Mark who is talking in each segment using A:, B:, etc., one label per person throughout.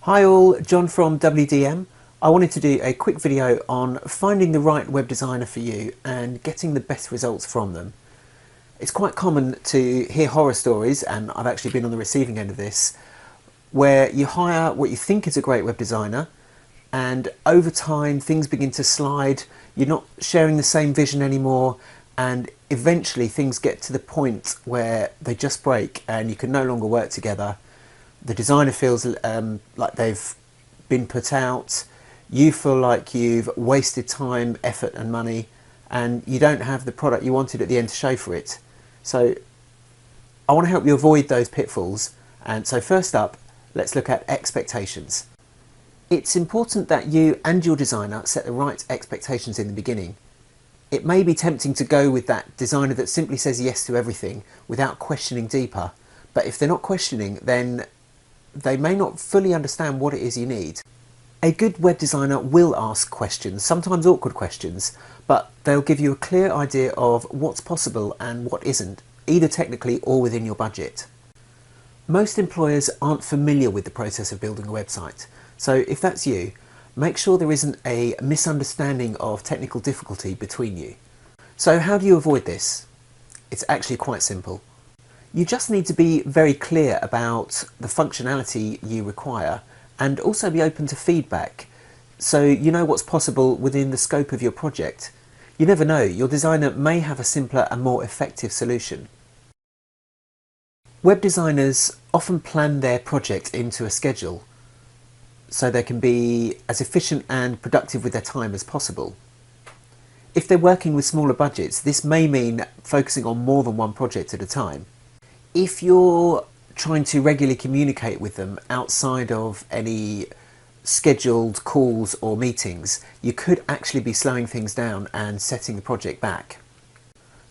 A: Hi all, John from WDM. I wanted to do a quick video on finding the right web designer for you and getting the best results from them. It's quite common to hear horror stories, and I've actually been on the receiving end of this, where you hire what you think is a great web designer and over time things begin to slide, you're not sharing the same vision anymore, and eventually things get to the point where they just break and you can no longer work together. The designer feels like they've been put out, you feel like you've wasted time, effort and money, and you don't have the product you wanted at the end to show for it. So I want to help you avoid those pitfalls, and so first up, let's look at expectations. It's important that you and your designer set the right expectations in the beginning. It may be tempting to go with that designer that simply says yes to everything without questioning deeper, but if they're not questioning, then they may not fully understand what it is you need. A good web designer will ask questions, sometimes awkward questions, but they'll give you a clear idea of what's possible and what isn't, either technically or within your budget. Most employers aren't familiar with the process of building a website, so if that's you, make sure there isn't a misunderstanding of technical difficulty between you. So how do you avoid this? It's actually quite simple. You just need to be very clear about the functionality you require and also be open to feedback so you know what's possible within the scope of your project. You never know, your designer may have a simpler and more effective solution. Web designers often plan their project into a schedule so they can be as efficient and productive with their time as possible. If they're working with smaller budgets, this may mean focusing on more than one project at a time. If you're trying to regularly communicate with them outside of any scheduled calls or meetings, you could actually be slowing things down and setting the project back.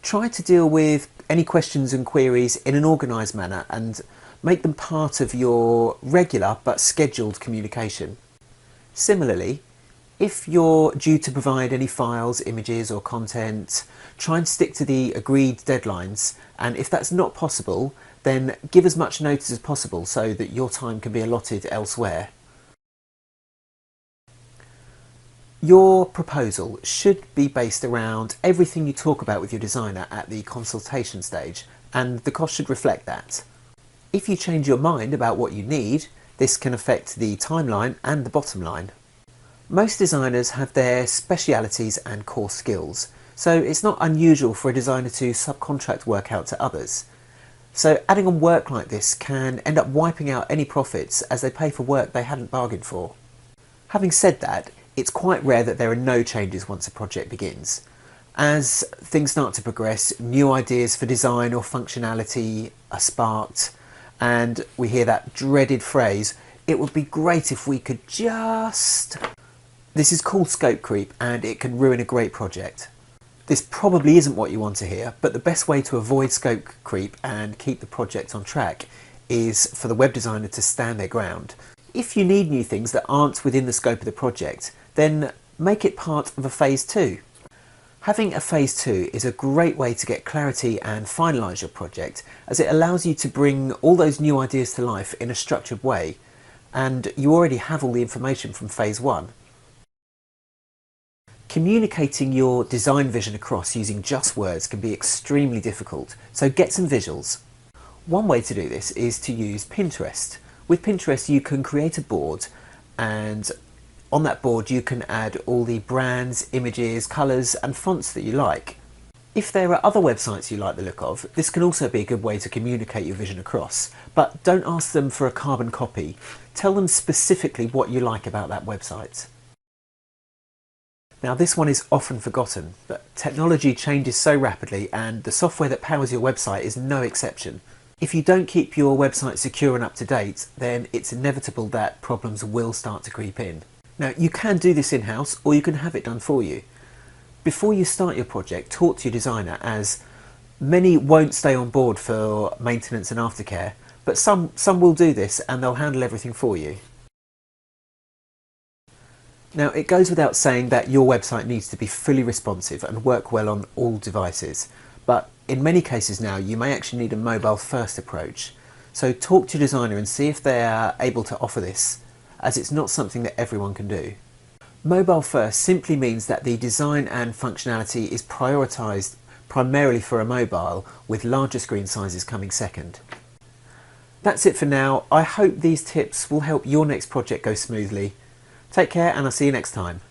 A: Try to deal with any questions and queries in an organised manner and make them part of your regular but scheduled communication. Similarly, if you're due to provide any files, images or content, try and stick to the agreed deadlines, and if that's not possible, then give as much notice as possible so that your time can be allotted elsewhere. Your proposal should be based around everything you talk about with your designer at the consultation stage, and the cost should reflect that. If you change your mind about what you need, this can affect the timeline and the bottom line. Most designers have their specialities and core skills, so it's not unusual for a designer to subcontract work out to others. So adding on work like this can end up wiping out any profits as they pay for work they hadn't bargained for. Having said that, it's quite rare that there are no changes once a project begins. As things start to progress, new ideas for design or functionality are sparked, and we hear that dreaded phrase, "It would be great if we could just..." This is called scope creep, and it can ruin a great project. This probably isn't what you want to hear, but the best way to avoid scope creep and keep the project on track is for the web designer to stand their ground. If you need new things that aren't within the scope of the project, then make it part of a phase 2. Having a phase 2 is a great way to get clarity and finalise your project, as it allows you to bring all those new ideas to life in a structured way, and you already have all the information from phase 1. Communicating your design vision across using just words can be extremely difficult, so get some visuals. One way to do this is to use Pinterest. With Pinterest you can create a board, and on that board you can add all the brands, images, colours and fonts that you like. If there are other websites you like the look of, this can also be a good way to communicate your vision across, but don't ask them for a carbon copy. Tell them specifically what you like about that website. Now this one is often forgotten, but technology changes so rapidly and the software that powers your website is no exception. If you don't keep your website secure and up to date, then it's inevitable that problems will start to creep in. Now you can do this in-house, or you can have it done for you. Before you start your project, talk to your designer, as many won't stay on board for maintenance and aftercare, but some will do this and they'll handle everything for you. Now it goes without saying that your website needs to be fully responsive and work well on all devices, but in many cases now you may actually need a mobile first approach. So talk to your designer and see if they are able to offer this as it's not something that everyone can do. Mobile first simply means that the design and functionality is prioritised primarily for a mobile, with larger screen sizes coming second. That's it for now. I hope these tips will help your next project go smoothly. Take care, and I'll see you next time.